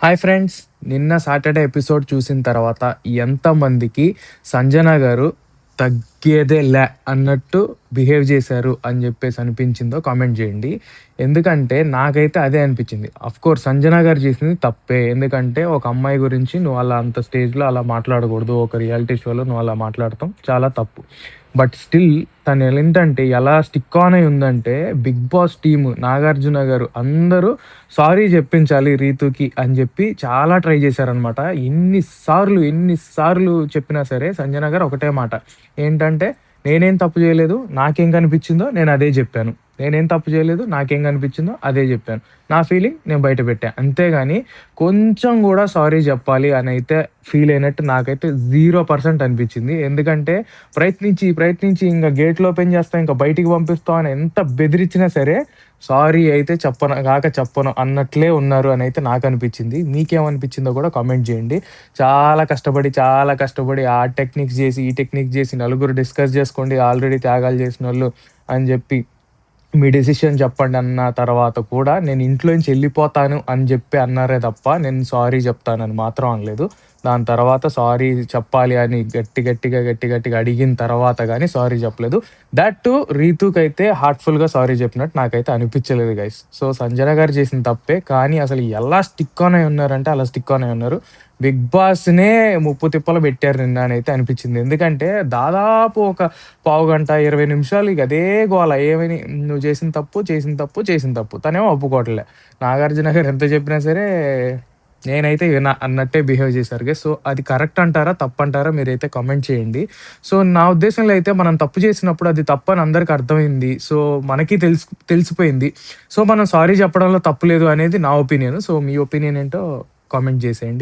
Hi friends. నిన్న Saturday episode చూసిన తర్వాత ఎంతమందికి సంజన గారు తగ్గేదేలే అన్నట్టు బిహేవ్ చేశారు అని చెప్పేసి అనిపించిందో కామెంట్ చేయండి. ఎందుకంటే నాకైతే అదే అనిపించింది. ఆఫ్‌కోర్స్ సంజన గారు చేసింది తప్పే. ఎందుకంటే ఒక అమ్మాయి గురించి నువ్వు అలా అంత స్టేజ్‌లో అలా మాట్లాడకూడదు. ఒక రియాలిటీ షోలో నువ్వు అలా మాట్లాడటం చాలా తప్పు. బట్ స్టిల్ తనేంటంటే ఎలా స్టిక్ ఆన్ అయి ఉందంటే 'బిగ్ బాస్' టీమ్, నాగార్జున గారు అందరూ సారీ జెప్పించాలి రీతూకి అని జెప్పి చాలా ట్రై జేశారనమాట. ఎన్ని సార్లు చెప్పినా సరే సంజన గారు ఒకటే మాట. ఏంటంటే, "నేనేం తప్పు జేయలేదు. నాకేం కనిపిచ్చిందో నేనదే జెప్పాను. నేనేం తప్పు జేయలేదు. నాకేం కనిపిచ్చిందో అదే జెప్పాను. నా ఫీలింగ్ నేను బయట పెట్టా. అంతేగాని కొంచెం గూడా సారీ జెప్పాలి అనైతే ఫీల్ అయినట్టు నాకైతే 0% అనిపిచ్చింది. ఎందుకంటే ప్రయత్నించి ఇంగ గేట్లు ఓపెన్ జేస్తా, ఇంక బయటికి పంపిస్తాం అని ఎంత బెదిరించినా సరే సారీ అయితే చెప్పను అన్నట్లే ఉన్నారు అనైతే నాకనిపిచ్చింది. మీకేమనిపిచ్చిందో గూడా కామెంట్ జేయండి. చాలా కష్టపడి ఆ టెక్నిక్స్ జేసి, ఈ టెక్నిక్ జేసి నలుగురు డిస్కస్ జేసుకోండి ఆల్రెడీ త్యాగాలు జేసినోళ్ళు అని జెప్పి మీ డెసిషన్ చెప్పండి అన్న తర్వాత కూడా నేను ఇంట్లో నుంచి ఎళ్ళిపోతాను అని జెప్పి అన్నారే తప్ప, నేను సారీ జెప్తానని మాత్రం అనలేదు. దాని తర్వాత సారీ చెప్పాలి అని గట్టిగా అడిగిన తర్వాత గాని సారీ జెప్పలేదు. థట్ టూ రీతూకైతే హార్ట్‌ఫుల్‌గా సారీ జెప్పినట్టు నాకైతే అనిపిచ్చలేదు గైస్. సో, సంజన గారు చేసిన తప్పే. కానీ అసలు ఎలా స్టిక్ ఆన్ అయి ఉన్నారంటే అలా స్టిక్ ఆన్ అయి ఉన్నారు. బిగ్ బాస్‌నే ముప్పు తిప్పలు పెట్టారు నిన్న అనైతే అనిపిచ్చింది. ఎందుకంటే దాదాపు ఒక పావుగంట, 20 నిమిషాలు ఇక అదే గోల. ఏమని "నువ్వు చేసిన తప్పు." తనేమో ఒప్పుకోవట్లే. నాగార్జున గారు ఎంత చెప్పినా సరే నేనైతే విన అన్నట్టే బిహేవ్ చేశారు గైస్. సో, అది కరెక్ట్ అంటారా? తప్పంటారా? మీరైతే కామెంట్ చేయండి. సో, నా ఉద్దేశంలో అయితే మనం తప్పు చేసినప్పుడు అది తప్పని అందరికి అర్థమైంది. సో, మనకి తెలిసిపోయింది. సో, మనం సారీ చెప్పడంలో తప్పు లేదు అనేది నా ఒపీనియన్. సో, మీ ఒపీనియన్ ఏంటో కామెంట్ చేసేయండి.